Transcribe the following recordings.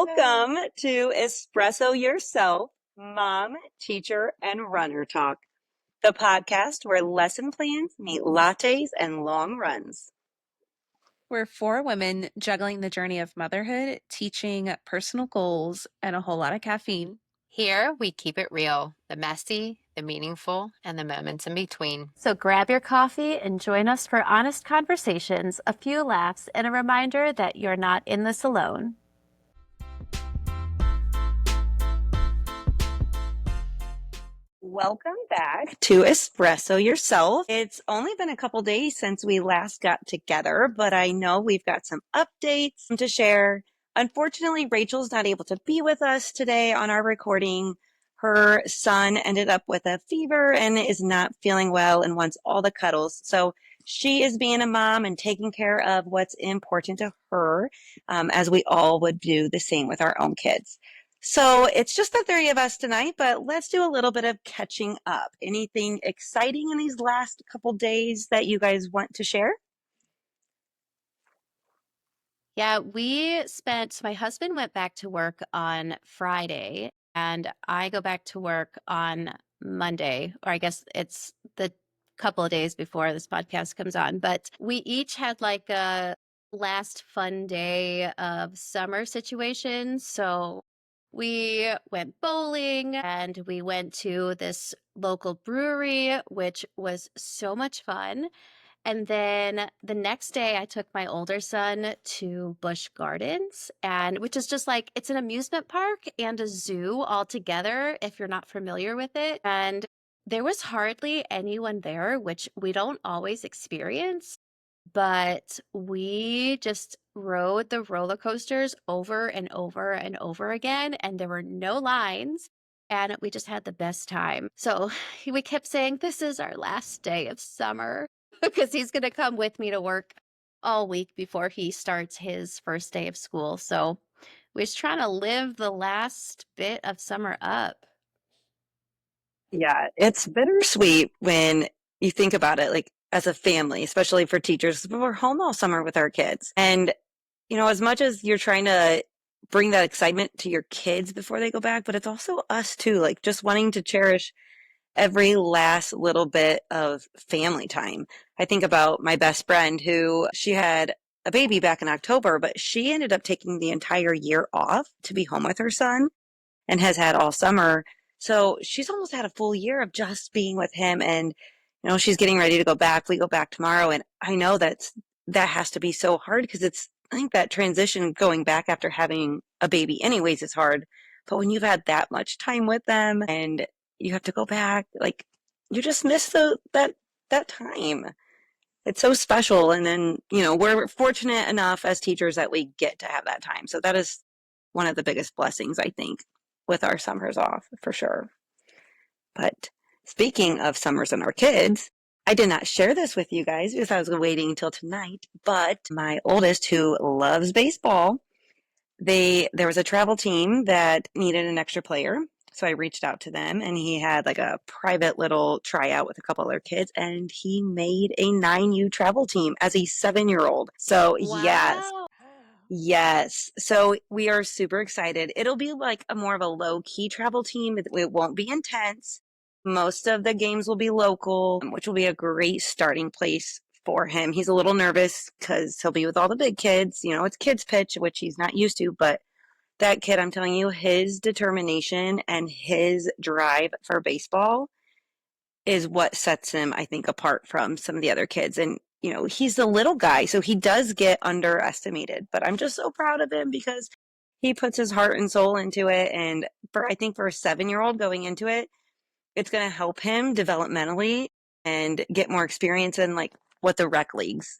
Welcome to Espresso Yourself, Mom, Teacher, and Runner Talk, the podcast where lesson plans meet lattes and long runs. We're four women juggling the journey of motherhood, teaching personal goals, and a whole lot of caffeine. Here, we keep it real, the messy, the meaningful, and the moments in between. So grab your coffee and join us for honest conversations, a few laughs, and a reminder that you're not in this alone. Welcome back to Espresso Yourself. It's only been a couple days since we last got together, but I know we've got some updates to share. Unfortunately, Rachel's not able to be with us today on our recording. Her son ended up with a fever and is not feeling well and wants all the cuddles. So she is being a mom and taking care of what's important to her, as we all would do the same with our own kids. So it's just the three of us tonight, but let's do a little bit of catching up. Anything exciting in these last couple days that you guys want to share? Yeah, my husband went back to work on Friday, and I go back to work on Monday, or I guess it's the couple of days before this podcast comes on. But we each had like a last fun day of summer situation. So we went bowling and we went to this local brewery, which was so much fun. And then the next day, I took my older son to Busch Gardens, and which is just like it's an amusement park and a zoo all together, if you're not familiar with it. And there was hardly anyone there, which we don't always experience, but we just rode the roller coasters over and over and over again, and there were no lines. And we just had the best time. So we kept saying, this is our last day of summer because he's going to come with me to work all week before he starts his first day of school. So we're just trying to live the last bit of summer up. Yeah, it's bittersweet when you think about it, like as a family, especially for teachers. We're home all summer with our kids. And, as much as you're trying to bring that excitement to your kids before they go back, but it's also us too, like just wanting to cherish every last little bit of family time. I think about my best friend who she had a baby back in October, but she ended up taking the entire year off to be home with her son and has had all summer. So she's almost had a full year of just being with him. And, she's getting ready to go back. We go back tomorrow. And I know that has to be so hard because I think that transition going back after having a baby anyways is hard. But when you've had that much time with them and you have to go back, like you just miss that time. It's so special. And then, we're fortunate enough as teachers that we get to have that time. So that is one of the biggest blessings, I think, with our summers off for sure. But speaking of summers and our kids, I did not share this with you guys because I was waiting until tonight, but my oldest who loves baseball, there was a travel team that needed an extra player. So I reached out to them and he had like a private little tryout with a couple other kids and he made a 9U travel team as a 7-year-old. So Wow. yes. So we are super excited. It'll be like a more of a low key travel team. It won't be intense. Most of the games will be local, which will be a great starting place for him. He's a little nervous because he'll be with all the big kids. It's kids pitch, which he's not used to, but that kid, I'm telling you, his determination and his drive for baseball is what sets him, I think, apart from some of the other kids. And, he's the little guy, so he does get underestimated, but I'm just so proud of him because he puts his heart and soul into it. And I think for a 7-year-old going into it, it's going to help him developmentally and get more experience in like what the rec leagues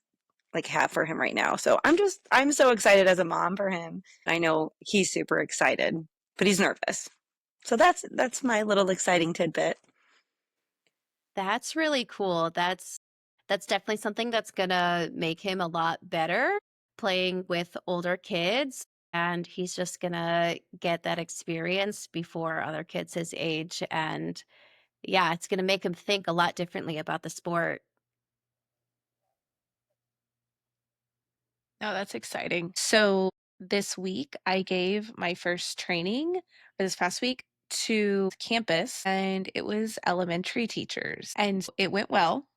like have for him right now. So I'm so excited as a mom for him. I know he's super excited, but he's nervous. So that's my little exciting tidbit. That's really cool. That's definitely something that's gonna make him a lot better playing with older kids. And he's just gonna get that experience before other kids his age. And yeah, it's gonna make him think a lot differently about the sport. Oh, that's exciting. So This week, I gave my first training this past week to campus, and it was elementary teachers, and it went well.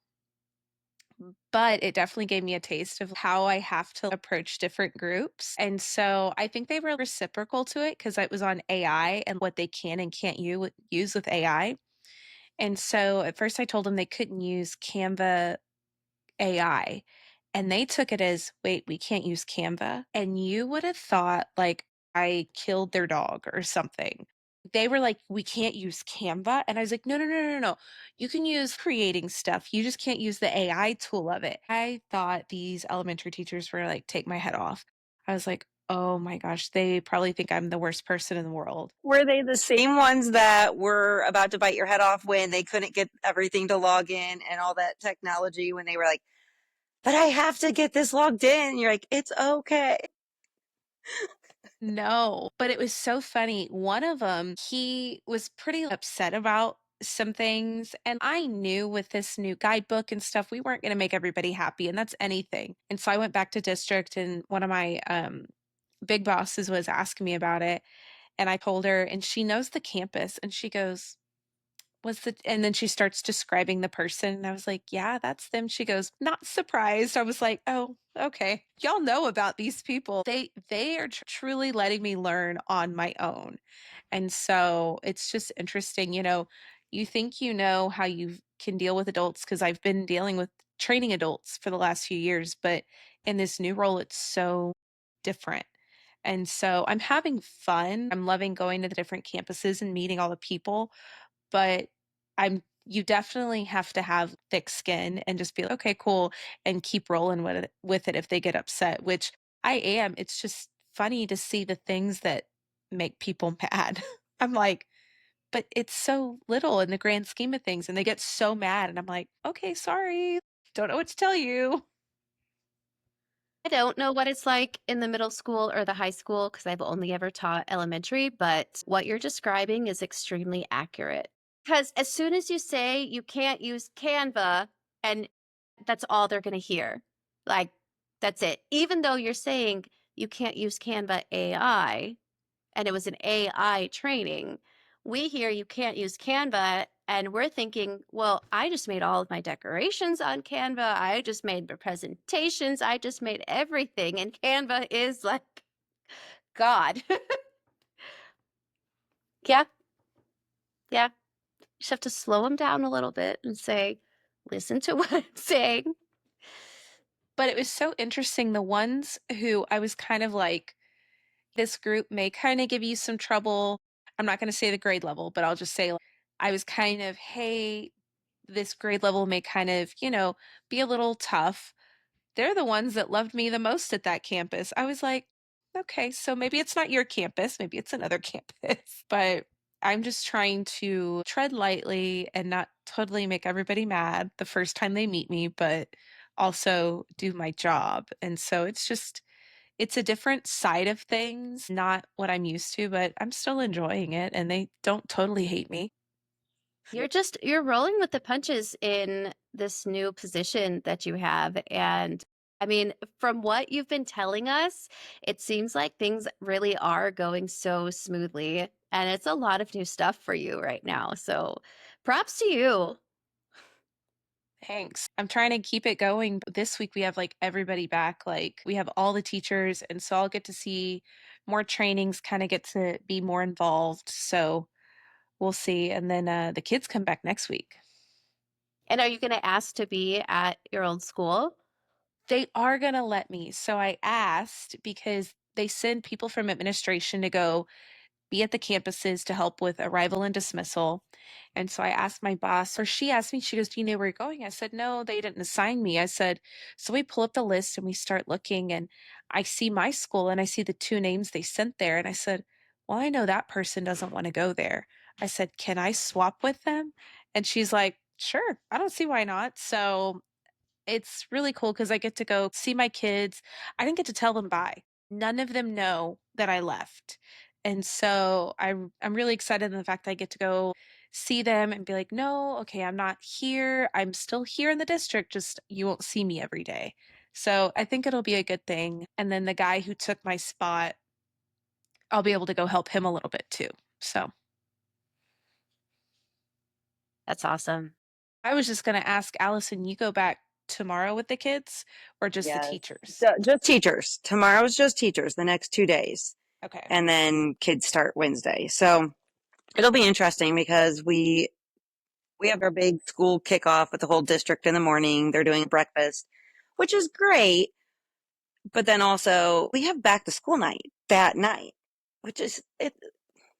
But it definitely gave me a taste of how I have to approach different groups. And so I think they were reciprocal to it because it was on AI and what they can and can't use with AI. And so at first I told them they couldn't use Canva AI. And they took it as, wait, we can't use Canva. And you would have thought like I killed their dog or something. They were like, we can't use Canva. And I was like, no, no, no, no, no. You can use creating stuff. You just can't use the AI tool of it. I thought these elementary teachers were like, take my head off. I was like, oh my gosh, they probably think I'm the worst person in the world. Were they the same ones that were about to bite your head off when they couldn't get everything to log in and all that technology when they were like, but I have to get this logged in? And you're like, it's okay. No, but it was so funny. One of them, he was pretty upset about some things. And I knew with this new guidebook and stuff, we weren't going to make everybody happy. And that's anything. And so I went back to district, and one of my big bosses was asking me about it. And I told her, and she knows the campus. And she goes, and then she starts describing the person, and I was like, "Yeah, that's them." She goes, "Not surprised." I was like, "Oh, okay. Y'all know about these people. They are truly letting me learn on my own." And so it's just interesting, you think you know how you can deal with adults because I've been dealing with training adults for the last few years, but in this new role it's so different. And so I'm having fun. I'm loving going to the different campuses and meeting all the people, but you definitely have to have thick skin and just be like, okay, cool, and keep rolling with it if they get upset, which I am. It's just funny to see the things that make people mad. I'm like, but it's so little in the grand scheme of things, and they get so mad, and I'm like, okay, sorry, don't know what to tell you. I don't know what it's like in the middle school or the high school because I've only ever taught elementary, but what you're describing is extremely accurate. Because as soon as you say you can't use Canva, and that's all they're going to hear, like that's it. Even though you're saying you can't use Canva AI, and it was an AI training, we hear you can't use Canva and we're thinking, well, I just made all of my decorations on Canva. I just made the presentations. I just made everything. And Canva is like God. Yeah. Yeah. You just have to slow them down a little bit and say, listen to what I'm saying. But it was so interesting. The ones who I was kind of like, this group may kind of give you some trouble. I'm not going to say the grade level, but I'll just say like, I was kind of, hey, this grade level may kind of, be a little tough. They're the ones that loved me the most at that campus. I was like, okay, so maybe it's not your campus, maybe it's another campus, but I'm just trying to tread lightly and not totally make everybody mad the first time they meet me, but also do my job. And so it's a different side of things, not what I'm used to, but I'm still enjoying it, and they don't totally hate me. You're rolling with the punches in this new position that you have. And I mean, from what you've been telling us, it seems like things really are going so smoothly. And it's a lot of new stuff for you right now. So props to you. Thanks. I'm trying to keep it going. This week we have like everybody back. Like we have all the teachers, and so I'll get to see more trainings, kind of get to be more involved. So we'll see. And then the kids come back next week. And are you going to ask to be at your old school? They are going to let me. So I asked because they send people from administration to go be at the campuses to help with arrival and dismissal. And so I asked my boss, or she asked me, she goes, "Do you know where you're going?" I said, "No, they didn't assign me." I said, so we pull up the list and we start looking, and I see my school and I see the two names they sent there. And I said, well, I know that person doesn't want to go there. I said, can I swap with them? And she's like, sure, I don't see why not. So it's really cool because I get to go see my kids. I didn't get to tell them bye. None of them know that I left. And so I'm really excited in the fact that I get to go see them and be like, no, okay, I'm not here. I'm still here in the district, just you won't see me every day. So I think it'll be a good thing. And then the guy who took my spot I'll be able to go help him a little bit too. So That's awesome. I was just going to ask Allison, you go back tomorrow with the kids or just the Yes. teachers? Just teachers. Tomorrow's just teachers, the next 2 days. Okay. And then kids start Wednesday. So it'll be interesting because we have our big school kickoff with the whole district in the morning. They're doing breakfast, which is great. But then also we have back to school night that night, which is, it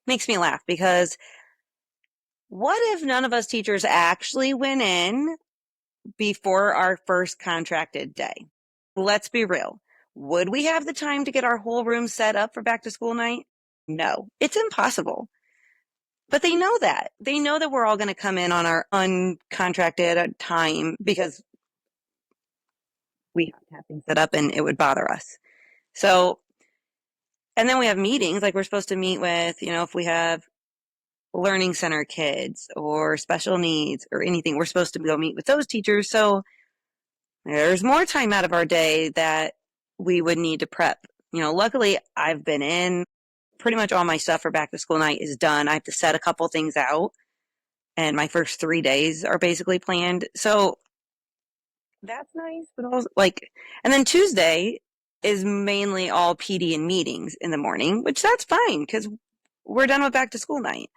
makes me laugh because what if none of us teachers actually went in before our first contracted day? Let's be real. Would we have the time to get our whole room set up for back to school night? No, it's impossible. But they know that. They know that we're all going to come in on our uncontracted time because we have to have things set up and it would bother us. So, and then we have meetings, like we're supposed to meet with, if we have learning center kids or special needs or anything, we're supposed to go meet with those teachers. So there's more time out of our day that we would need to prep. Luckily I've been in pretty much all my stuff for back to school night is done. I have to set a couple things out and my first 3 days are basically planned. So that's nice, but also and then Tuesday is mainly all PD and meetings in the morning, which that's fine because we're done with back to school night.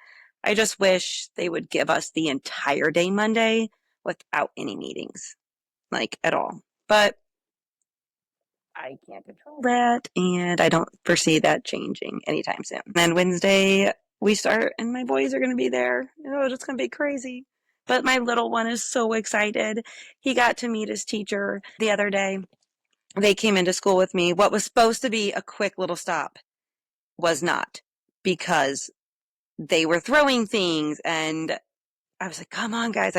I just wish they would give us the entire day Monday without any meetings, at all. But I can't control that, and I don't foresee that changing anytime soon. And then Wednesday we start, and my boys are going to be there. It's going to be crazy. But my little one is so excited. He got to meet his teacher the other day. They came into school with me. What was supposed to be a quick little stop was not, because they were throwing things, and I was like, come on, guys.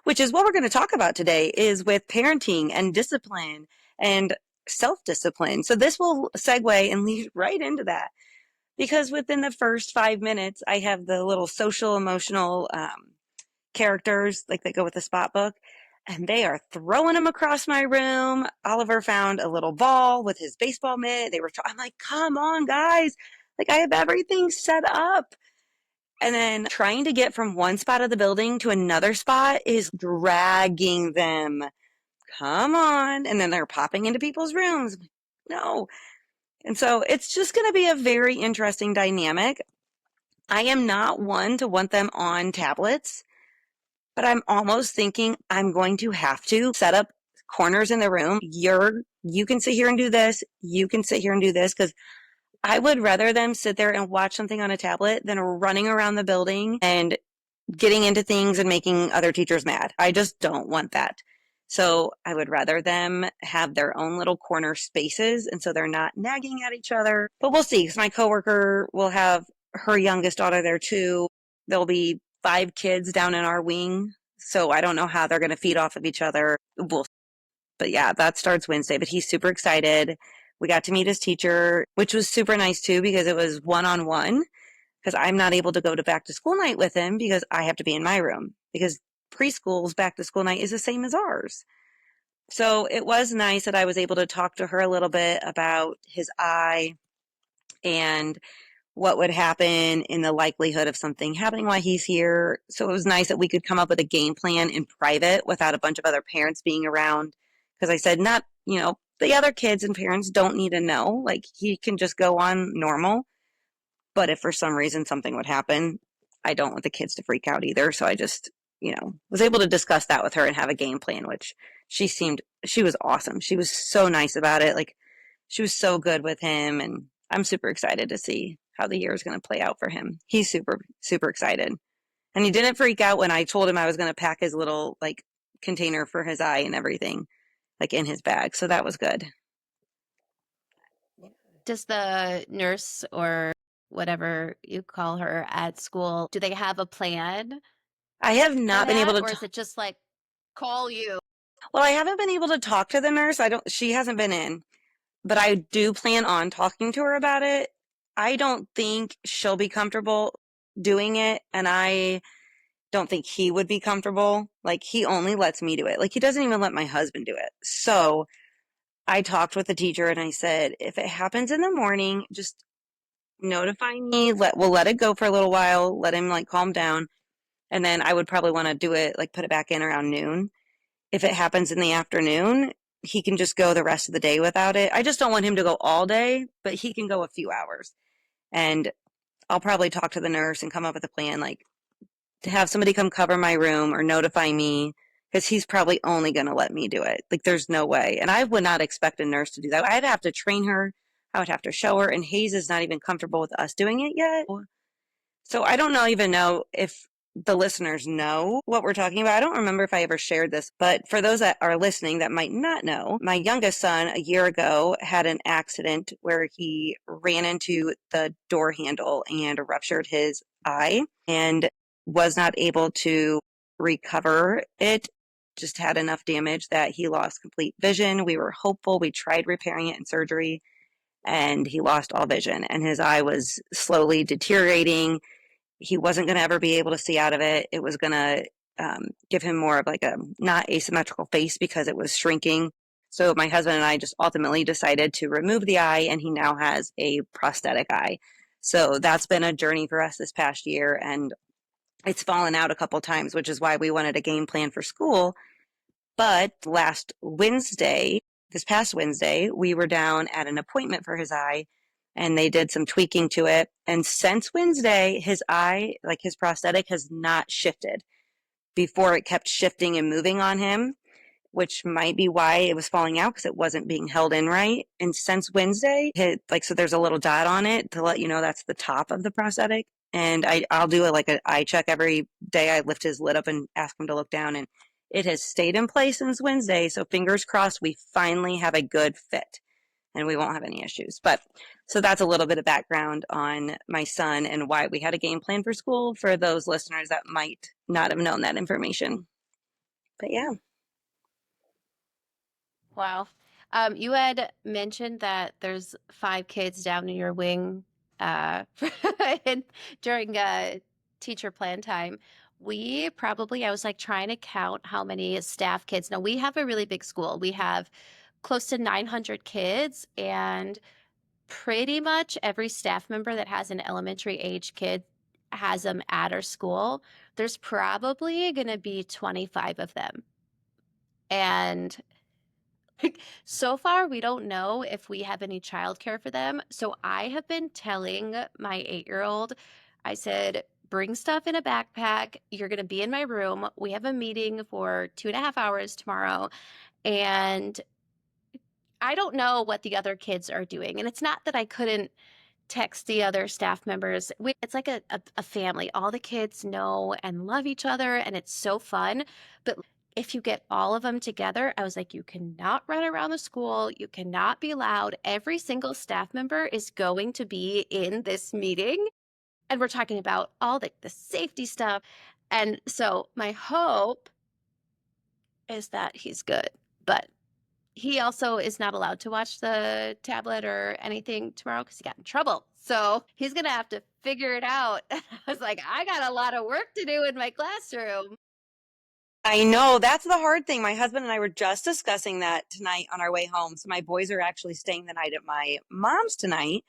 Which is what we're going to talk about today, is with parenting and discipline and self-discipline. So this will segue and lead right into that, because within the first 5 minutes, I have the little social emotional characters that go with the spot book, and they are throwing them across my room. Oliver found a little ball with his baseball mitt. I'm like, come on, guys. I have everything set up. And then trying to get from one spot of the building to another spot is dragging them. Come on. And then they're popping into people's rooms. No. And so it's just going to be a very interesting dynamic. I am not one to want them on tablets, but I'm almost thinking I'm going to have to set up corners in the room. You can sit here and do this. You can sit here and do this, because I would rather them sit there and watch something on a tablet than running around the building and getting into things and making other teachers mad. I just don't want that. So I would rather them have their own little corner spaces, and so they're not nagging at each other. But we'll see, because my coworker will have her youngest daughter there too. There'll be 5 kids down in our wing, so I don't know how they're going to feed off of each other. But yeah, that starts Wednesday, but he's super excited. We got to meet his teacher, which was super nice too, because it was one-on-one, because I'm not able to go to back to school night with him because I have to be in my room, because preschool's back to school night is the same as ours. So it was nice that I was able to talk to her a little bit about his eye and what would happen in the likelihood of something happening while he's here. So it was nice that we could come up with a game plan in private without a bunch of other parents being around. Because I said, the other kids and parents don't need to know. He can just go on normal. But if for some reason something would happen, I don't want the kids to freak out either. So I just, was able to discuss that with her and have a game plan, which she was awesome. She was so nice about it. She was so good with him. And I'm super excited to see how the year is going to play out for him. He's super, super excited. And he didn't freak out when I told him I was going to pack his little container for his eye and everything, in his bag. So that was good. Does the nurse or whatever you call her at school, do they have a plan I have not been able to, or is it just call you? well, I haven't been able to talk to the nurse. She hasn't been in, but I do plan on talking to her about it. I don't think she'll be comfortable doing it, and I don't think he would be comfortable. He only lets me do it. He doesn't even let my husband do it. So I talked with the teacher and I said, if it happens in the morning, just notify me, we'll let it go for a little while, let him like calm down, and then I would probably want to do it like put it back in around noon. If it happens in the afternoon, he can just go the rest of the day without it. I just don't want him to go all day, but he can go a few hours. And I'll probably talk to the nurse and come up with a plan, like to have somebody come cover my room or notify me, because he's probably only going to let me do it. Like there's no way. And I would not expect a nurse to do that. I'd have to train her. I would have to show her. And Hayes is not even comfortable with us doing it yet. So I don't even know if the listeners know what we're talking about. I don't remember if I ever shared this, but for those that are listening that might not know, my youngest son a year ago had an accident where he ran into the door handle and ruptured his eye and was not able to recover it. Just had enough damage that he lost complete vision. We were hopeful. We tried repairing it in surgery and he lost all vision and his eye was slowly deteriorating. He wasn't going to ever be able to see out of it. It was going to give him more of like a not asymmetrical face because it was shrinking. So my husband and I just ultimately decided to remove the eye, and he now has a prosthetic eye. So that's been a journey for us this past year, and it's fallen out a couple times, which is why we wanted a game plan for school. But this past Wednesday, we were down at an appointment for his eye and they did some tweaking to it. And since Wednesday, his eye, like his prosthetic, has not shifted. Before it kept shifting and moving on him, which might be why it was falling out because it wasn't being held in right. And since Wednesday, so there's a little dot on it to let you know that's the top of the prosthetic. And I'll do like an eye check every day. I lift his lid up and ask him to look down, and it has stayed in place since Wednesday. So fingers crossed, we finally have a good fit and we won't have any issues. But so that's a little bit of background on my son and why we had a game plan for school for those listeners that might not have known that information. But yeah. Wow. You had mentioned that there's 5 kids down in your wing and during teacher plan time. I was like trying to count how many staff kids. Now, we have a really big school. We have close to 900 kids, and pretty much every staff member that has an elementary age kid has them at our school. There's probably going to be 25 of them. And so far, we don't know if we have any childcare for them. So I have been telling my 8-year-old, I said, bring stuff in a backpack. You're going to be in my room. We have a meeting for 2.5 hours tomorrow. And I don't know what the other kids are doing. And it's not that I couldn't text the other staff members. It's like a family. All the kids know and love each other, and it's so fun. But if you get all of them together, I was like, you cannot run around the school. You cannot be loud. Every single staff member is going to be in this meeting. And we're talking about all the safety stuff. And so my hope is that he's good. But he also is not allowed to watch the tablet or anything tomorrow because he got in trouble. So he's going to have to figure it out. I was like, I got a lot of work to do in my classroom. I know that's the hard thing. My husband and I were just discussing that tonight on our way home. So my boys are actually staying the night at my mom's tonight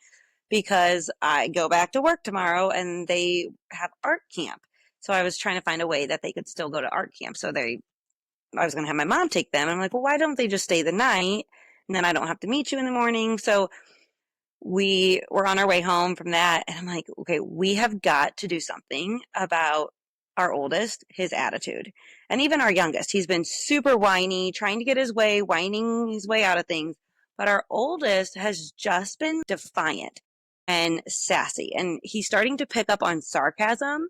because I go back to work tomorrow and they have art camp. So I was trying to find a way that they could still go to art camp. I was going to have my mom take them. I'm like, well, why don't they just stay the night? And then I don't have to meet you in the morning. So we were on our way home from that. And I'm like, okay, we have got to do something about our oldest, his attitude. And even our youngest, he's been super whiny, trying to get his way, whining his way out of things. But our oldest has just been defiant and sassy. And he's starting to pick up on sarcasm,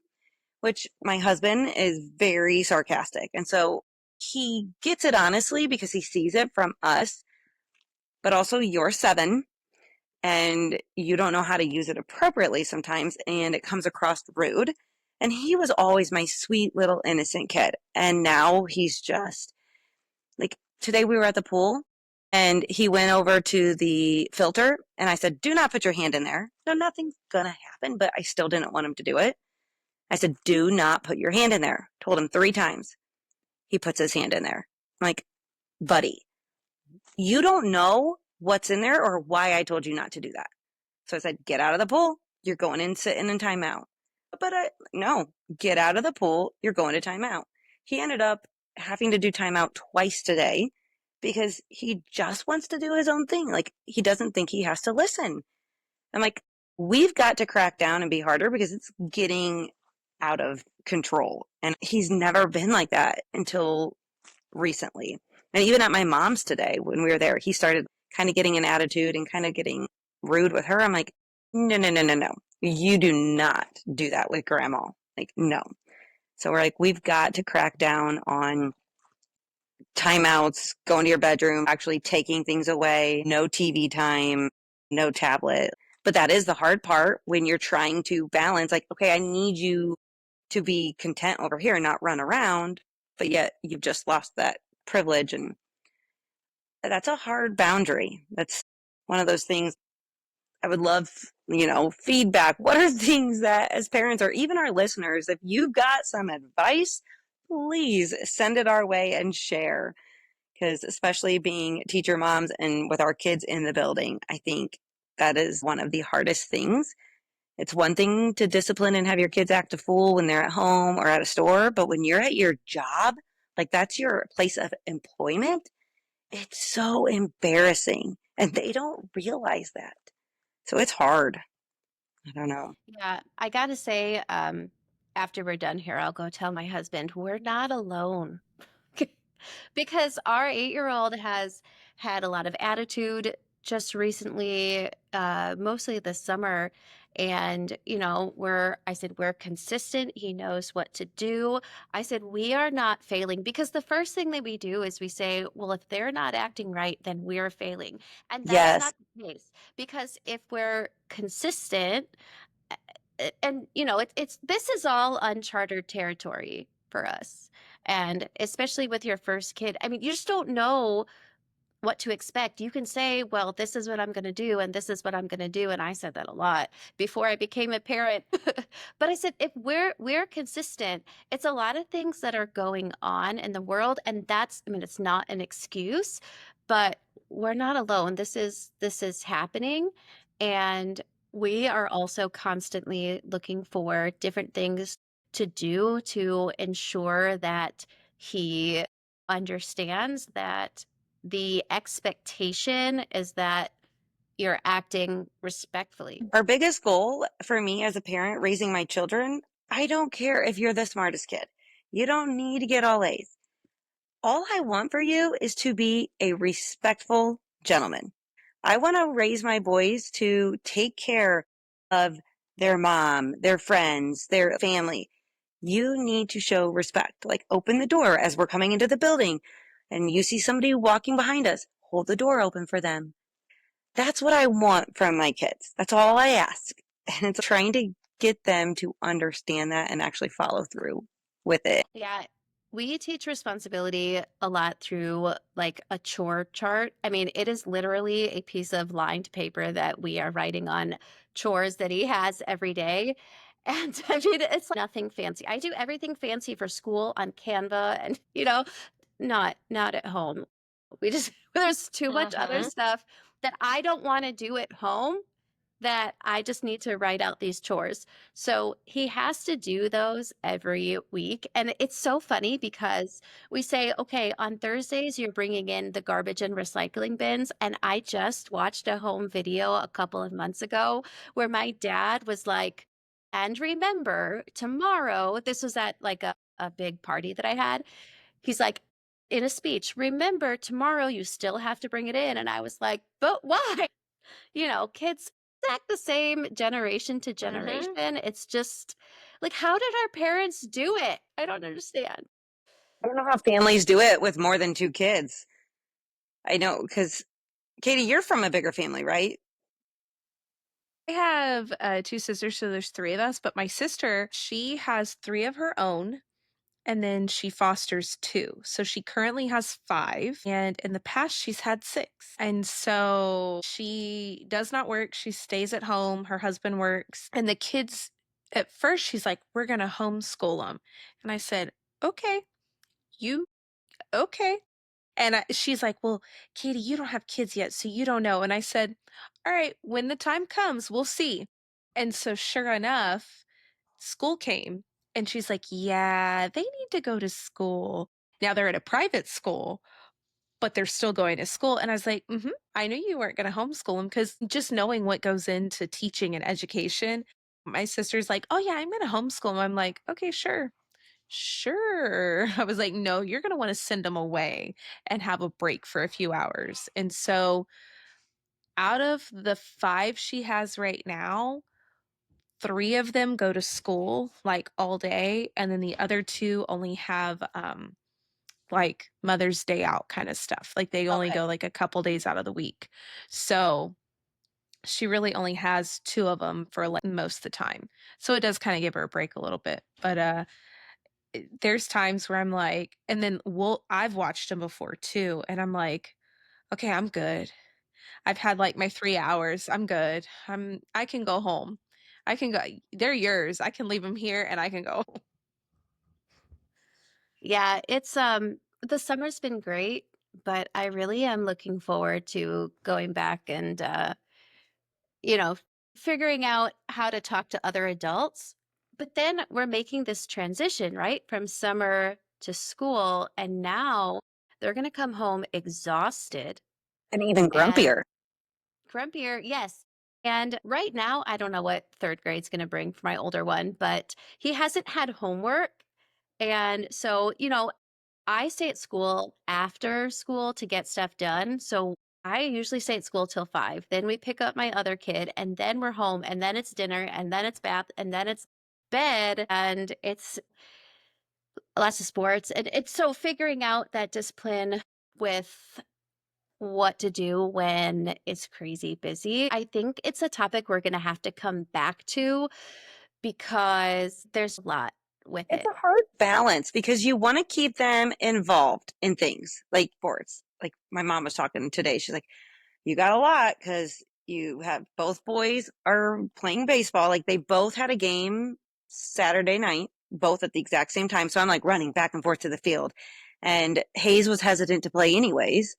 which my husband is very sarcastic. And so he gets it honestly because he sees it from us, but also you're 7 and you don't know how to use it appropriately sometimes, and it comes across rude. And he was always my sweet little innocent kid. And now he's just like, today we were at the pool and he went over to the filter and I said, do not put your hand in there. No, nothing's gonna happen, but I still didn't want him to do it. I said, do not put your hand in there. Told him 3 times. He puts his hand in there. I'm like, buddy, you don't know what's in there or why I told you not to do that. So I said, get out of the pool. you're going and sitting in timeout. But no, get out of the pool. You're going to timeout. He ended up having to do timeout twice today because he just wants to do his own thing. Like he doesn't think he has to listen. I'm like, we've got to crack down and be harder because it's getting out of control. And he's never been like that until recently. And even at my mom's today, when we were there, he started kind of getting an attitude and kind of getting rude with her. I'm like, no, no, no, no, no. You do not do that with grandma. Like, no. So we're like, we've got to crack down on timeouts, going to your bedroom, actually taking things away, no TV time, no tablet. But that is the hard part when you're trying to balance, like, okay, I need you to be content over here and not run around, but yet you've just lost that privilege. And that's a hard boundary. That's one of those things I would love, feedback. What are things that as parents or even our listeners, if you've got some advice, please send it our way and share. Because especially being teacher moms and with our kids in the building, I think that is one of the hardest things. It's one thing to discipline and have your kids act a fool when they're at home or at a store, but when you're at your job, like that's your place of employment, it's so embarrassing. And they don't realize that. So it's hard. I don't know. Yeah, I gotta say, after we're done here, I'll go tell my husband we're not alone. Because our 8-year-old has had a lot of attitude just recently, mostly this summer. And, I said, we're consistent. He knows what to do. I said, we are not failing because the first thing that we do is we say, well, if they're not acting right, then we're failing. And that's Yes. not the case because if we're consistent, and it's this is all uncharted territory for us, and especially with your first kid. I mean, you just don't know what to expect. You can say, well, this is what I'm going to do and this is what I'm going to do, and I said that a lot before I became a parent. But I said, if we're consistent, it's a lot of things that are going on in the world, and that's, I mean, it's not an excuse, but we're not alone. This is happening, and we are also constantly looking for different things to do to ensure that he understands that the expectation is that you're acting respectfully. Our biggest goal for me as a parent raising my children, I don't care if you're the smartest kid. You don't need to get all A's. All I want for you is to be a respectful gentleman. I want to raise my boys to take care of their mom, their friends, their family. You need to show respect. Like open the door as we're coming into the building and you see somebody walking behind us, hold the door open for them. That's what I want from my kids. That's all I ask. And it's trying to get them to understand that and actually follow through with it. Yeah, we teach responsibility a lot through like a chore chart. I mean, it is literally a piece of lined paper that we are writing on chores that he has every day. And I mean, it's nothing fancy. I do everything fancy for school on Canva and, not at home. We just, there's too much other Mm-hmm. stuff that I don't want to do at home that I just need to write out these chores. So he has to do those every week. And it's so funny because we say, okay, on Thursdays, you're bringing in the garbage and recycling bins. And I just watched a home video a couple of months ago where my dad was like, and remember, tomorrow, this was at like a big party that I had. He's like, in a speech, remember, tomorrow you still have to bring it in. And I was like, but why? Kids act the same generation to Mm-hmm. generation. It's just like, how did our parents do it? I don't understand. I don't know how families do it with more than two kids. I know because Katie, you're from a bigger family, right? I have two sisters, so there's three of us, but my sister, she has three of her own. And then she fosters two. So she currently has five. And in the past, she's had six. And so she does not work. She stays at home. Her husband works. And the kids, at first, she's like, we're going to homeschool them. And I said, okay, you, okay. And she's like, well, Katie, you don't have kids yet, so you don't know. And I said, all right, when the time comes, we'll see. And so sure enough, school came and she's like, "Yeah, they need to go to school." Now they're at a private school, but they're still going to school. And I was like, I knew you weren't going to homeschool them because just knowing what goes into teaching and education, my sister's like, "Oh, yeah, I'm going to homeschool them." I'm like, "Okay, sure. Sure." I was like, "No, you're going to want to send them away and have a break for a few hours." And so out of the five she has right now, three of them go to school like all day. And then the other two only have like Mother's Day out kind of stuff. Like they only Okay. go like a couple days out of the week. So she really only has two of them for like most of the time. So it does kind of give her a break a little bit. But there's times where I'm like, and then I've watched them before too, and I'm like, okay, I'm good. I've had like my 3 hours. I'm good. I can go home. I can go. They're yours. I can leave them here and I can go. Yeah, it's the summer's been great, but I really am looking forward to going back and you know, figuring out how to talk to other adults. But then we're making this transition, right? From summer to school, and now they're going to come home exhausted And even and grumpier. grumpier. Yes. And right now, I don't know what third grade's going to bring for my older one, but he hasn't had homework. And so, I stay at school after school to get stuff done. So I usually stay at school till 5. Then we pick up my other kid, and then we're home, and then it's dinner, and then it's bath, and then it's bed, and it's lots of sports. And it's so figuring out that discipline with what to do when it's crazy busy. I think it's a topic we're going to have to come back to because there's a lot with It's it. a hard balance because you want to keep them involved in things like sports. Like my mom was talking today. She's like, you got a lot because you have both boys are playing baseball. Like they both had a game Saturday night, both at the exact same time. So I'm like running back and forth to the field. And Hayes was hesitant to play anyways.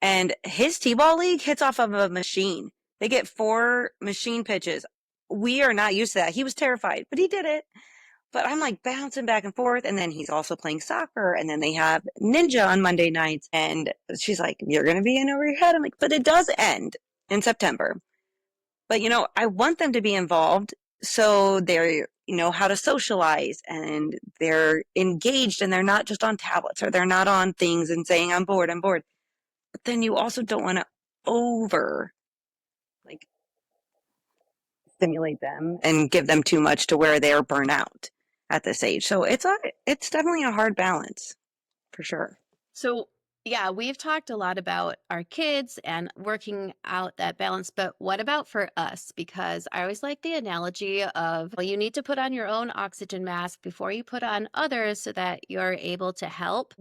And his T-ball league hits off of a machine. They get 4 machine pitches. We are not used to that. He was terrified, but he did it. But I'm like bouncing back and forth. And then he's also playing soccer. And then they have ninja on Monday nights. And she's like, you're going to be in over your head. I'm like, but it does end in September. But, I want them to be involved so they're, how to socialize and they're engaged and they're not just on tablets or they're not on things and saying, I'm bored, I'm bored. But then you also don't want to over like stimulate them and give them too much to where they're burnout at this age. So it's definitely a hard balance for sure. So, yeah, we've talked a lot about our kids and working out that balance, but what about for us? Because I always like the analogy of, well, you need to put on your own oxygen mask before you put on others so that you're able to help.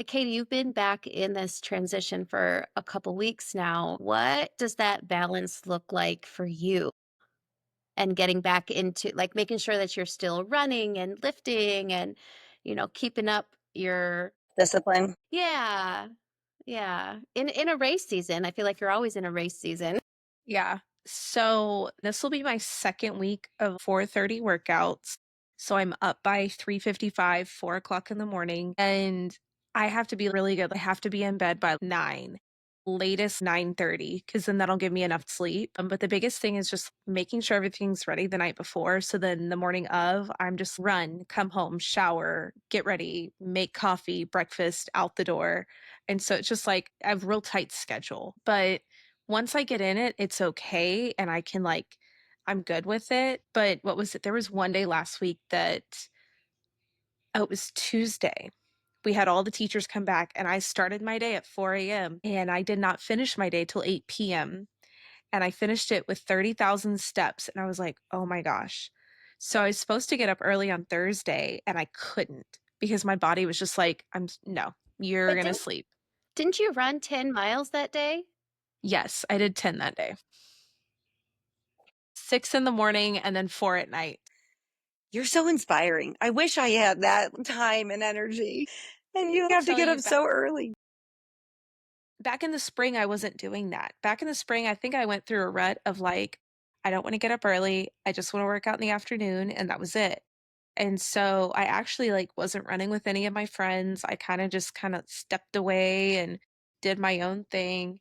Katie, you've been back in this transition for a couple weeks now. What does that balance look like for you? And getting back into like making sure that you're still running and lifting and, keeping up your Discipline. yeah. Yeah. In a race season, I feel like you're always in a race season. Yeah. So this will be my second week of 4:30 workouts. So I'm up by 3:55, 4 o'clock in the morning. And I have to be really good. I have to be in bed by 9, latest 9:30, because then that'll give me enough sleep. But the biggest thing is just making sure everything's ready the night before. So then the morning of, I'm just run, come home, shower, get ready, make coffee, breakfast, out the door. And so it's just like I have a real tight schedule. But once I get in it, it's okay, and I can, I'm good with it, but what was it? There was one day last week that it was Tuesday. We had all the teachers come back, and I started my day at 4 AM, and I did not finish my day till 8 PM, and I finished it with 30,000 steps, and I was like, "Oh my gosh." So I was supposed to get up early on Thursday, and I couldn't because my body was just like, no, you're But gonna didn't sleep." didn't you run 10 miles that day? Yes, I did 10 that day. 6 in the morning and then 4 at night. You're so inspiring. I wish I had that time and energy. And you I'll have to tell get you, up so early. back in the spring, I wasn't doing that. Back in the spring, I think I went through a rut of like, I don't want to get up early. I just want to work out in the afternoon. And that was it. And so I actually like wasn't running with any of my friends. I kind of stepped away and did my own thing.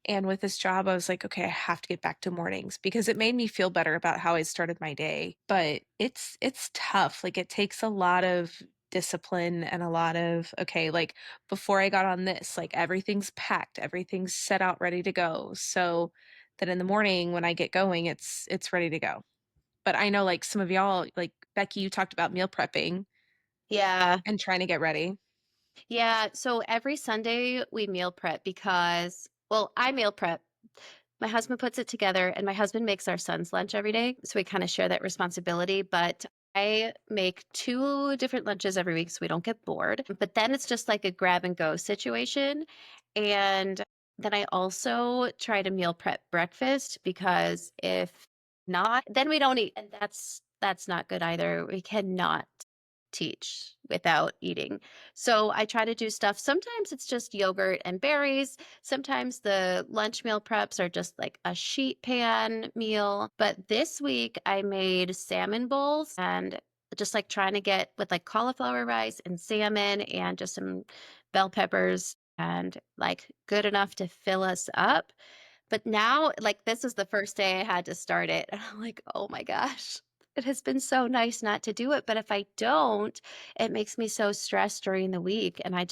And with this job, I was like, okay, I have to get back to mornings because it made me feel better about how I started my day. But it's tough. Like it takes a lot of discipline and a lot of, okay, like before I got on this, like everything's packed, everything's set out ready to go. So that in the morning when I get going, it's ready to go. But I know like some of y'all, like Becky, you talked about meal prepping Yeah. and trying to get ready. Yeah. So every Sunday we meal prep because, well, I meal prep. My husband puts it together, and my husband makes our son's lunch every day. So we kind of share that responsibility. But I make two different lunches every week so we don't get bored. But then it's just like a grab and go situation. And then I also try to meal prep breakfast because if not, then we don't eat. And that's not good either. We cannot teach without eating. So I try to do stuff. Sometimes it's just yogurt and berries. Sometimes the lunch meal preps are just like a sheet pan meal. But this week I made salmon bowls and just like trying to get with like cauliflower rice and salmon and just some bell peppers and like good enough to fill us up. But now, like, this is the first day I had to start it. And I'm like, oh my gosh, it has been so nice not to do it. But if I don't, it makes me so stressed during the week. And I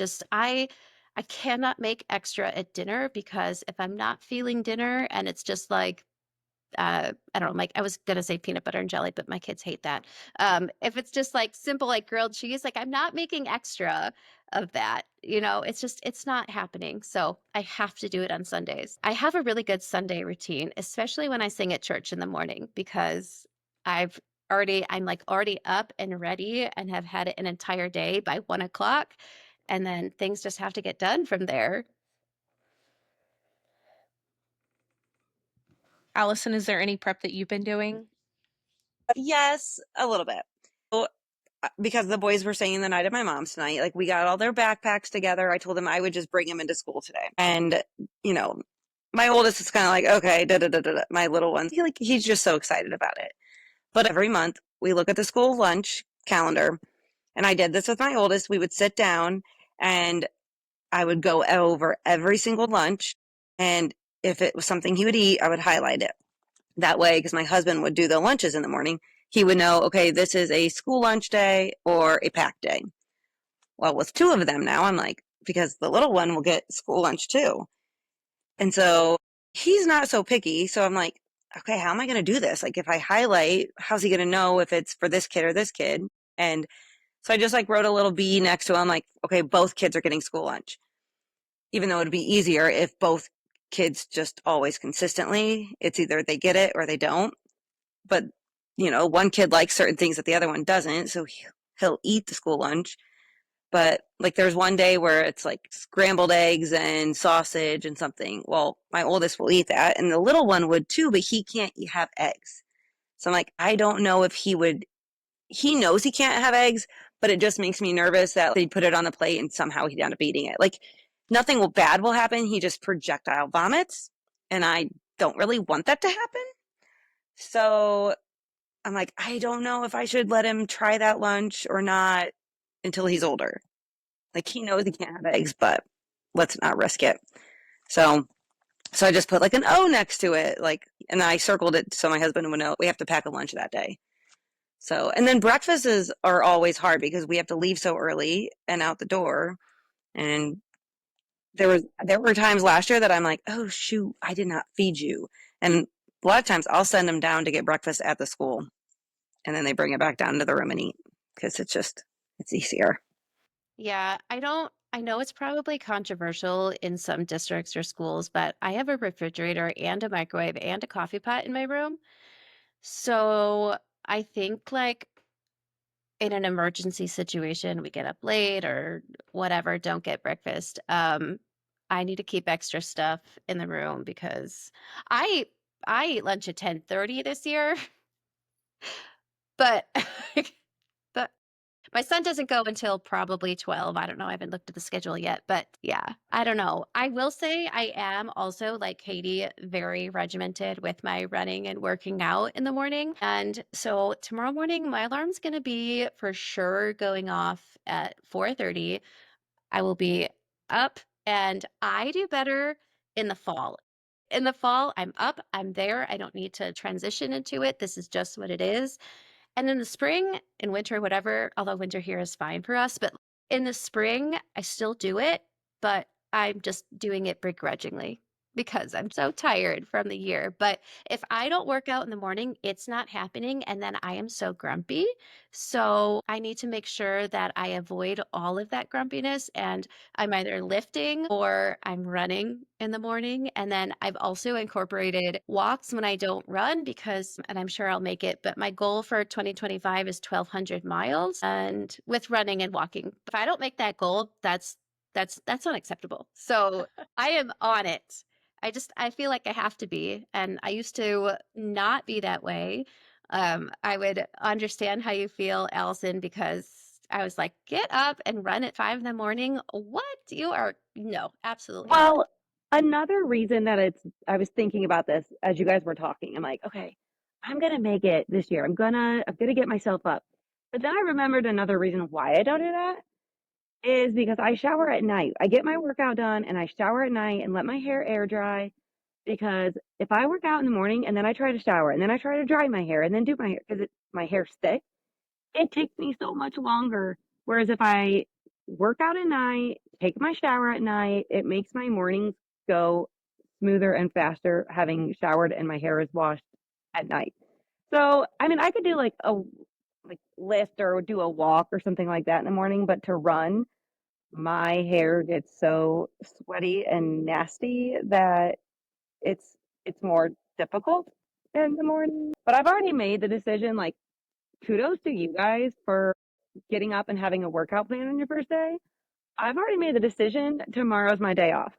cannot make extra at dinner because if I'm not feeling dinner and it's just like I don't know, like I was gonna say peanut butter and jelly, but my kids hate that. If it's just like simple, like grilled cheese, like I'm not making extra of that. It's not happening. So I have to do it on Sundays. I have a really good Sunday routine, especially when I sing at church in the morning because I'm like already up and ready and have had it an entire day by 1 o'clock. And then things just have to get done from there. Allison, is there any prep that you've been doing? Yes, a little bit. So, because the boys were staying the night at my mom's tonight, like we got all their backpacks together. I told them I would just bring them into school today. And, you know, my oldest is kind of like, okay, da da da da. My little one, he's just so excited about it. But every month we look at the school lunch calendar, and I did this with my oldest. We would sit down and I would go over every single lunch. And if it was something he would eat, I would highlight it. That way, because my husband would do the lunches in the morning, he would know, okay, this is a school lunch day or a pack day. Well, with two of them now, I'm like, because the little one will get school lunch too. And so he's not so picky. So I'm like, okay, how am I going to do this? Like, if I highlight, how's he going to know if it's for this kid or this kid? And so I just like wrote a little B next to him, like, okay, both kids are getting school lunch, even though it'd be easier if both kids just always consistently, it's either they get it or they don't. But, one kid likes certain things that the other one doesn't. So he'll eat the school lunch. But like there's one day where it's like scrambled eggs and sausage and something. Well, my oldest will eat that and the little one would too, but he can't have eggs. So I'm like, I don't know if he knows he can't have eggs, but it just makes me nervous that they put it on the plate and somehow he'd end up eating it. Like nothing bad will happen. He just projectile vomits. And I don't really want that to happen. So I'm like, I don't know if I should let him try that lunch or not until he's older. Like he knows he can't have eggs, but let's not risk it. So so I just put like an O next to it, like, and I circled it so my husband would know we have to pack a lunch that day. So, and then are always hard because we have to leave so early and out the door. And there were times last year that I'm like, oh shoot, I did not feed you. And a lot of times I'll send them down to get breakfast at the school, and then they bring it back down to the room and eat because it's easier. Yeah, I know it's probably controversial in some districts or schools, but I have a refrigerator and a microwave and a coffee pot in my room. So I think like in an emergency situation, we get up late or whatever, don't get breakfast. I need to keep extra stuff in the room because I I eat lunch at 10:30 this year, but but My son doesn't go until probably 12. I don't know. I haven't looked at the schedule yet, but yeah, I don't know. I will say I am also like Katie, very regimented with my running and working out in the morning. And so tomorrow morning, my alarm's going to be for sure going off at 4:30. I will be up, and I do better in the fall. In the fall, I'm up, I'm there. I don't need to transition into it. This is just what it is. And in the spring and winter, whatever, although winter here is fine for us, but in the spring, I still do it, but I'm just doing it begrudgingly because I'm so tired from the year. But if I don't work out in the morning, it's not happening. And then I am so grumpy. So I need to make sure that I avoid all of that grumpiness. And I'm either lifting or I'm running in the morning. And then I've also incorporated walks when I don't run because, and I'm sure I'll make it, but my goal for 2025 is 1,200 miles and with running and walking. If I don't make that goal, that's unacceptable. So I am on it. I feel like I have to be. And I used to not be that way. I would understand how you feel, Allison, because I was like, get up and run at 5 in the morning. What? You are, no, absolutely not. Well, another reason that I was thinking about this as you guys were talking. I'm like, okay, I'm gonna make it this year. I'm gonna get myself up. But then I remembered another reason why I don't do that is because I shower at night. I get my workout done and I shower at night and let my hair air dry. Because if I work out in the morning and then I try to shower and then I try to dry my hair and then do my hair because my hair's thick, it takes me so much longer. Whereas if I work out at night, take my shower at night, it makes my mornings go smoother and faster having showered and my hair is washed at night. So, I mean, I could do like a lift or do a walk or something like that in the morning, but to run, my hair gets so sweaty and nasty that it's it's more difficult in the morning. But I've already made the decision, like kudos to you guys for getting up and having a workout plan on your first day. I've already made the decision tomorrow's my day off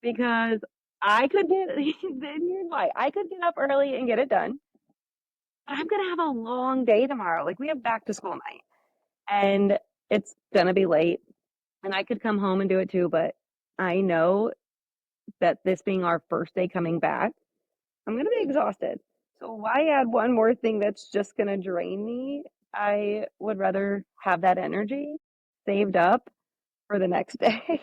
because I could get here's why. I could get up early and get it done. But I'm gonna have a long day tomorrow. Like we have back to school night and it's gonna be late and I could come home and do it too, but I know that this being our first day coming back, I'm gonna be exhausted. So why add one more thing that's just gonna drain me? I would rather have that energy saved up for the next day.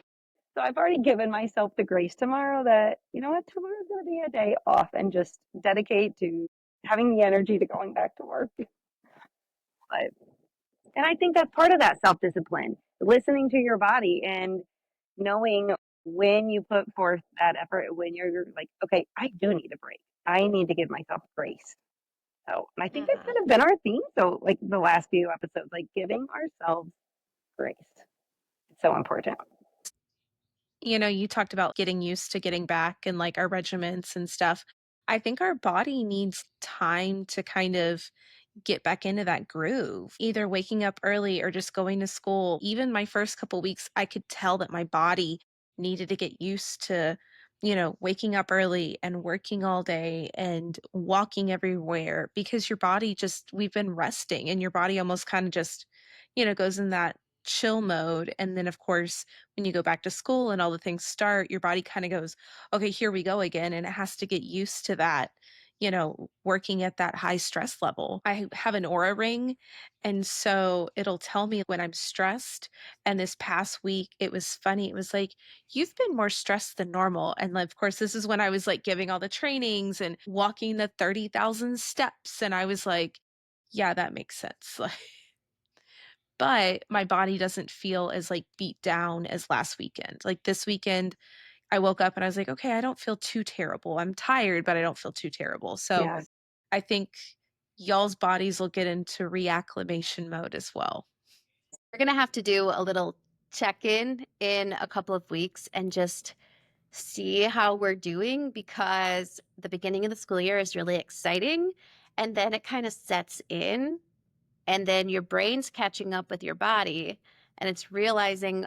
So I've already given myself the grace tomorrow that, you know what, tomorrow's gonna be a day off and just dedicate to having the energy to going back to work. But and I think that's part of that self-discipline, listening to your body and knowing when you put forth that effort, when you're like, okay, I do need a break. I need to give myself grace. So, and I think that's Mhm. kind of been our theme. So, like the last few episodes, like giving ourselves grace. It's so important. You talked about getting used to getting back and like our regiments and stuff. I think our body needs time to kind of get back into that groove, either waking up early or just going to school. Even my first couple weeks, I could tell that my body needed to get used to, waking up early and working all day and walking everywhere because your body just, we've been resting and your body almost kind of just, goes in that chill mode. And then, of course, when you go back to school and all the things start, your body kind of goes, okay, here we go again. And it has to get used to that, working at that high stress level. I have an aura ring. And so it'll tell me when I'm stressed. And this past week, it was funny. It was like, you've been more stressed than normal. And of course, this is when I was like giving all the trainings and walking the 30,000 steps. And I was like, yeah, that makes sense. But my body doesn't feel as like beat down as last weekend. Like this weekend, I woke up and I was like, okay, I don't feel too terrible. I'm tired, but I don't feel too terrible. So Yes. I think y'all's bodies will get into reacclimation mode as well. We're going to have to do a little check in a couple of weeks and just see how we're doing because the beginning of the school year is really exciting. And then it kind of sets in and then your brain's catching up with your body and it's realizing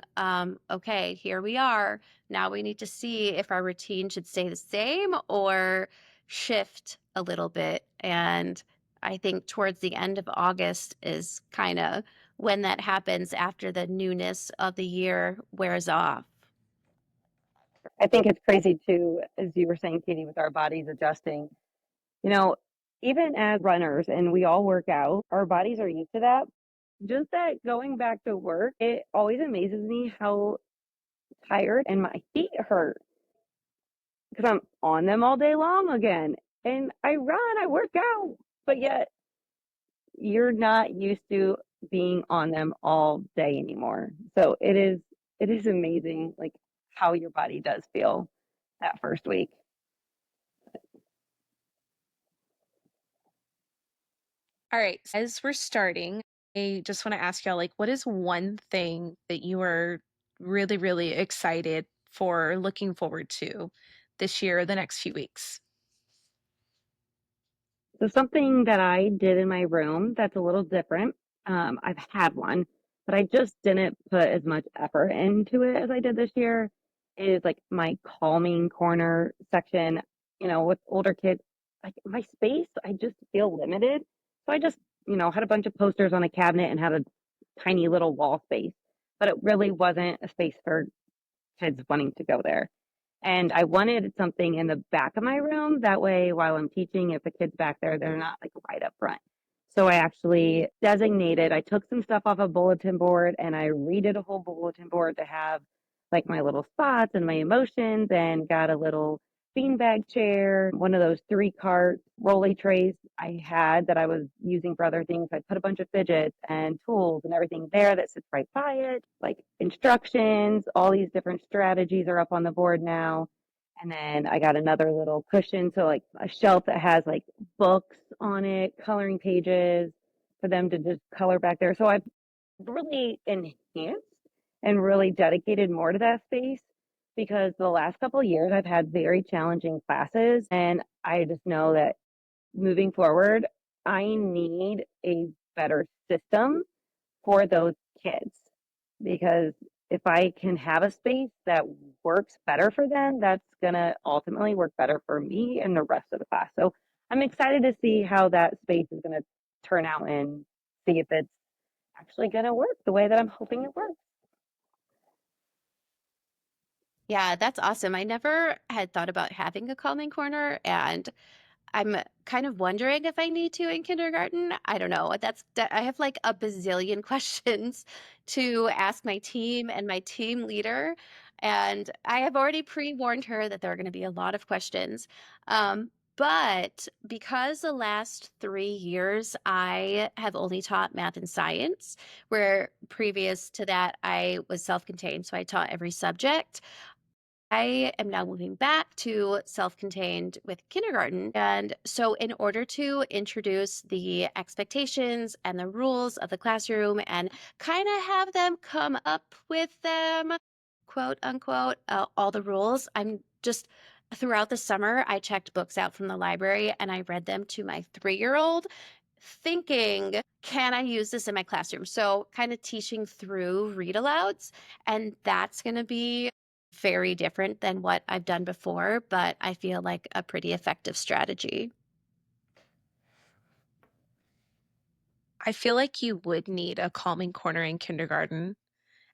okay, here we are, now we need to see if our routine should stay the same or shift a little bit. And I think towards the end of August is kind of when that happens after the newness of the year wears off. I think it's crazy too, as you were saying, Katie, with our bodies adjusting. You know, even as runners and we all work out, our bodies are used to that. Just that going back to work, it always amazes me how tired and my feet hurt because I'm on them all day long again. And I run, I work out, but yet you're not used to being on them all day anymore. So it is amazing like how your body does feel that first week. All right, as we're starting, I just want to ask y'all, like, what is one thing that you are really, really excited for, looking forward to this year or the next few weeks? So something that I did in my room that's a little different. I've had one, but I just didn't put as much effort into it as I did this year. Is like my calming corner section. With older kids, like my space, I just feel limited. So I just, had a bunch of posters on a cabinet and had a tiny little wall space, but it really wasn't a space for kids wanting to go there. And I wanted something in the back of my room. That way, while I'm teaching, if the kid's back there, they're not like right up front. So I actually I took some stuff off a bulletin board and I redid a whole bulletin board to have like my little spots and my emotions and got a little beanbag chair, one of those 3 cart rolly trays I had that I was using for other things. I put a bunch of fidgets and tools and everything there that sits right by it, like instructions, all these different strategies are up on the board now. And then I got another little cushion, so like a shelf that has like books on it, coloring pages for them to just color back there. So I've really enhanced and really dedicated more to that space because the last couple of years I've had very challenging classes and I just know that moving forward, I need a better system for those kids because if I can have a space that works better for them, that's going to ultimately work better for me and the rest of the class. So I'm excited to see how that space is going to turn out and see if it's actually going to work the way that I'm hoping it works. Yeah, that's awesome. I never had thought about having a calming corner, and I'm kind of wondering if I need to in kindergarten. I don't know. I have like a bazillion questions to ask my team and my team leader. And I have already pre-warned her that there are going to be a lot of questions. But because the last 3 years I have only taught math and science, where previous to that I was self-contained, so I taught every subject. I am now moving back to self contained with kindergarten. And so, in order to introduce the expectations and the rules of the classroom and kind of have them come up with them, quote unquote, all the rules, I'm just throughout the summer, I checked books out from the library and I read them to my 3-year-old, thinking, can I use this in my classroom? So, kind of teaching through read alouds. And that's going to be very different than what I've done before, but I feel like a pretty effective strategy. I feel like you would need a calming corner in kindergarten.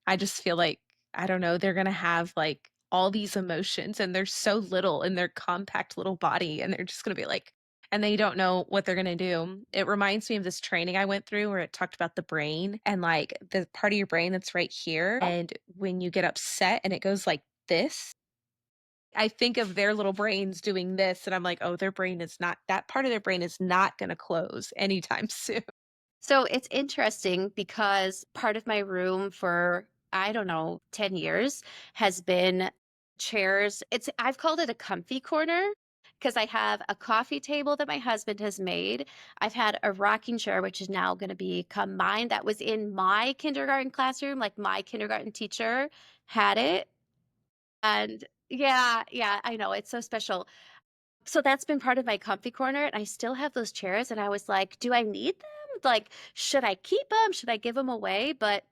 I just feel like, I don't know, they're gonna have like all these emotions and they're so little in their compact little body and they're just gonna be like, and they don't know what they're gonna do. It reminds me of this training I went through where it talked about the brain and like the part of your brain that's right here. And when you get upset and it goes like this, I think of their little brains doing this and I'm like, oh, their brain is not, that part of their brain is not gonna close anytime soon. So it's interesting because part of my room for, I don't know, 10 years has been chairs. I've called it a comfy corner because I have a coffee table that my husband has made. I've had a rocking chair, which is now going to become mine. That was in my kindergarten classroom. Like my kindergarten teacher had it. And yeah, yeah, I know. It's so special. So that's been part of my comfy corner, and I still have those chairs, and I was like, "Do I need them? Like, should I keep them? Should I give them away?" But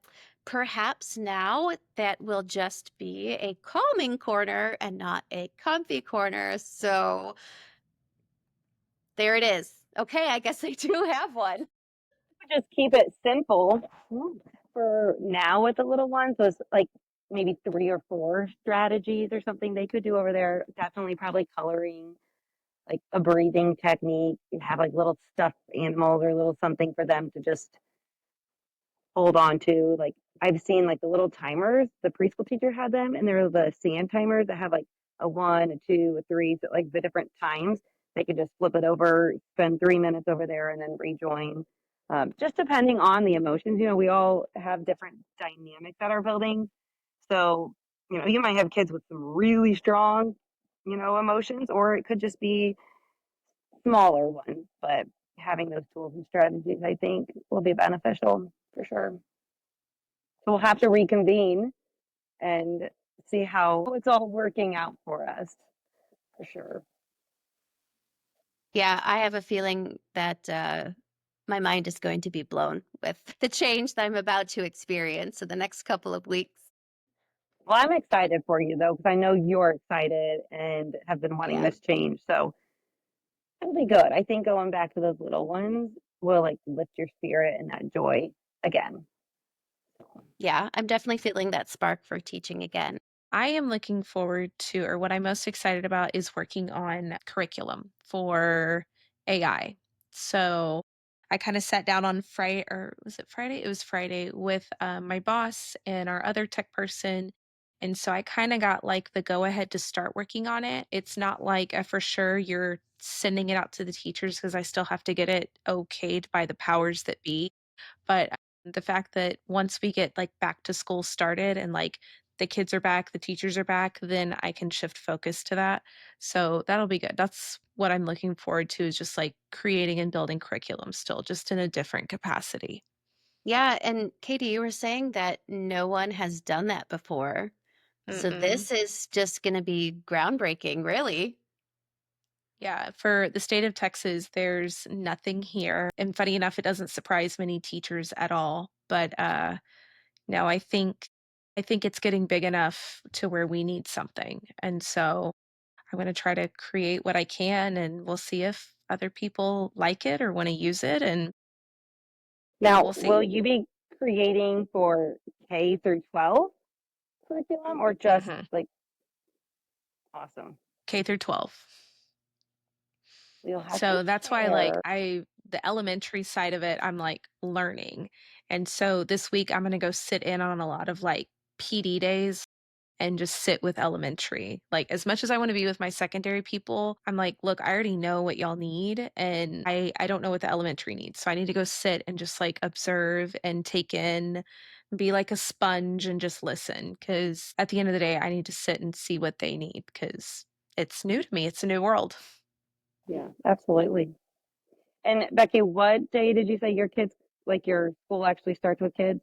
perhaps now that will just be a calming corner and not a comfy corner. So there it is. Okay, I guess I do have one. just keep it simple for now with the little ones. Was like maybe 3 or 4 strategies or something they could do over there. Definitely probably coloring, like a breathing technique. You have like little stuffed animals or little something for them to just hold on to. Like I've seen like the little timers, the preschool teacher had them, and there are the sand timers that have like a 1, a 2, a 3, so like the different times. They could just flip it over, spend 3 minutes over there, and then rejoin. Just depending on the emotions, we all have different dynamics at our building. So, you might have kids with some really strong, emotions, or it could just be smaller ones. But having those tools and strategies, I think, will be beneficial for sure. So we'll have to reconvene and see how it's all working out for us for sure. Yeah, I have a feeling that my mind is going to be blown with the change that I'm about to experience in the next couple of weeks. Well, I'm excited for you though, because I know you're excited and have been wanting Yeah. this change. So it'll be good. I think going back to those little ones will like lift your spirit and that joy again. Yeah, I'm definitely feeling that spark for teaching again. I am looking forward to, or what I'm most excited about is working on curriculum for AI. So I kind of sat down on Friday, or was it Friday? It was Friday with my boss and our other tech person. And so I kind of got like the go ahead to start working on it. It's not like a for sure you're sending it out to the teachers because I still have to get it okayed by the powers that be. But the fact that once we get like back to school started and like the kids are back, the teachers are back, then I can shift focus to that. So that'll be good. That's what I'm looking forward to is just like creating and building curriculum still, just in a different capacity. Yeah, and Katie, you were saying that no one has done that before. So Mm-mm. this is just going to be groundbreaking, really. Yeah, for the state of Texas, there's nothing here. And funny enough, it doesn't surprise many teachers at all. But no, I think it's getting big enough to where we need something. And so I'm going to try to create what I can and we'll see if other people like it or want to use it and Now, we'll will see. you be creating for K through 12 curriculum or just Hmm. like awesome? K through 12. We'll have to So that's why like share. the elementary side of it I'm like learning. And so this week I'm going to go sit in on a lot of like PD days and just sit with elementary. Like as much as I want to be with my secondary people, I'm like, look, I already know what y'all need and I don't know what the elementary needs. So I need to go sit and just like observe and take in, be like a sponge and just listen cuz at the end of the day I need to sit and see what they need cuz it's new to me. It's a new world. Yeah, absolutely. And Becky, what day did you say your kids, like your school actually starts with kids?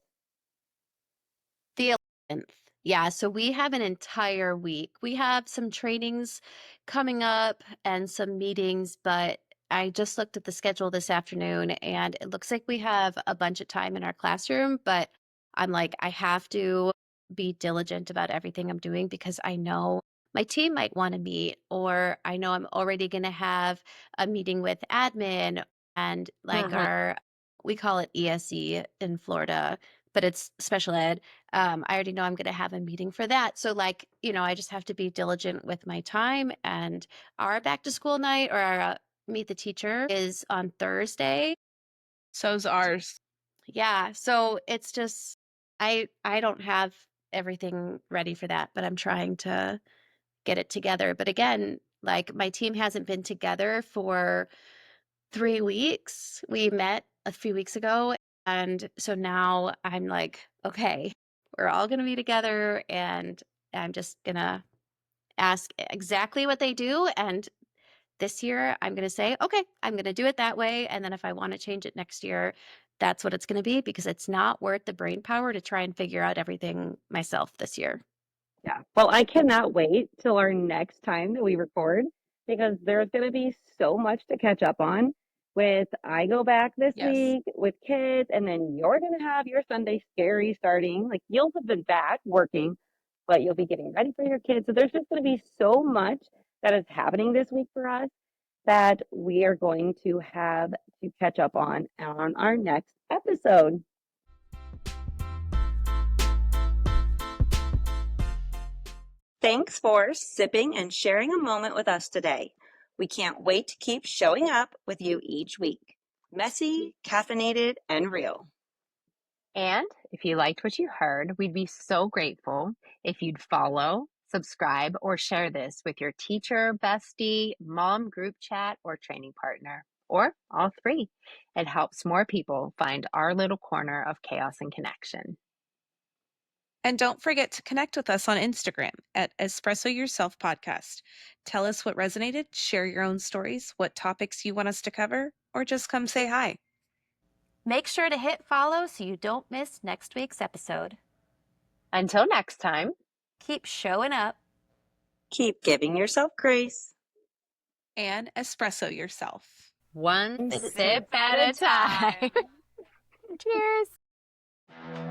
The 11th. Yeah, so we have an entire week. We have some trainings coming up and some meetings, but I just looked at the schedule this afternoon and it looks like we have a bunch of time in our classroom, but I'm like, I have to be diligent about everything I'm doing because I know my team might want to meet, or I know I'm already going to have a meeting with admin and like Mhm. we call it ESE in Florida, but it's special ed. I already know I'm going to have a meeting for that. So, like, I just have to be diligent with my time. And our back to school night or our meet the teacher is on Thursday. So's ours. Yeah. So it's just, I don't have everything ready for that, but I'm trying to get it together. But again, like my team hasn't been together for 3 weeks. We met a few weeks ago. And so now I'm like, okay, we're all going to be together and I'm just going to ask exactly what they do. And this year I'm going to say, okay, I'm going to do it that way. And then if I want to change it next year, that's what it's going to be because it's not worth the brain power to try and figure out everything myself this year. Yeah. Well, I cannot wait till our next time that we record because there's going to be so much to catch up on with I go back this Yes. week with kids, and then you're going to have your Sunday scary starting. Like you'll have been back working, but you'll be getting ready for your kids. So there's just going to be so much that is happening this week for us that we are going to have to catch up on our next episode. Thanks for sipping and sharing a moment with us today. We can't wait to keep showing up with you each week. Messy, caffeinated, and real. And if you liked what you heard, we'd be so grateful if you'd follow, subscribe, or share this with your teacher, bestie, mom group chat, or training partner, or all three. It helps more people find our little corner of chaos and connection. And don't forget to connect with us on Instagram at Espresso Yourself Podcast. Tell us what resonated, share your own stories, what topics you want us to cover, or just come say hi. Make sure to hit follow so you don't miss next week's episode. Until next time, Keep showing up. Keep giving yourself grace. And espresso yourself. one sip at a time. Cheers.